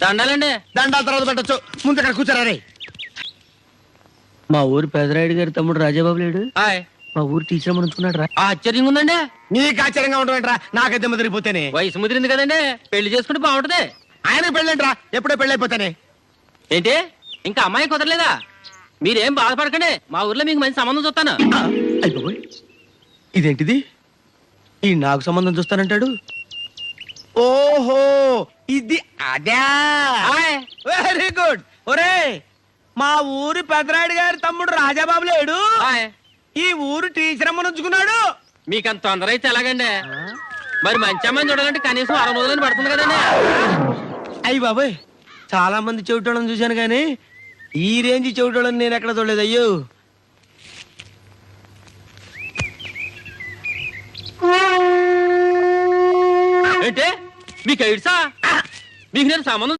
దండాలండి. దండాల తర్వాత పెట్టచ్చు, ముందు ఇక్కడ కూర్చోరా రే. మా ఊరు పెదరాయుడు గారి తమ్ముడు రాజాబాబు లేడు, హాయ్. మా ఊరు టీచర్ అమ్మని ఉంచుకున్నాడు రా. ఆశ్చర్యంగా ఉందండి. నీకు ఆశ్చర్యంగా ఉండవేంట్రా, నాకైతే ముదిరిపోతేనే. వయసు ముదిరింది కదండి, పెళ్లి చేసుకుంటే బాగుంటది. ఆయన పెళ్ళేంట్రా, ఎప్పుడో పెళ్ళైపోతానే. ఏంటి ఇంకా అమ్మాయి కుదరలేదా? మీరేం బాధపడకండి, మా ఊర్లో మీకు మంచి సంబంధం చూస్తాను. అయిపోయి ఇదేంటిది, ఈ నాకు సంబంధం చూస్తానంటాడు. ఓహో ఇది అదే. హాయ్. Very good. ఒరే, మా ఊరి పెదరాయుడు గారి తమ్ముడు రాజాబాబు లేడు, హాయ్. ఈ ఊరు టీచర్ అమ్మని ఉంచుకున్నాడు. మీకంత తొందర అయితే ఎలాగండి? మరి మంచి అమ్మాయిని చూడాలంటే కనీసం 6 రోజులని పడుతుంది కదండి. అయ్యి బాబాయ్, చాలా మంది చెవిటోళ్ళని చూశాను కానీ ఈ రేంజ్ చెవిటోళ్ళని నేను ఎక్కడ చూడలేదు. అయ్యో, ఏంటి మీకు ఎయిడ్సా? మీకు నేను సంబంధం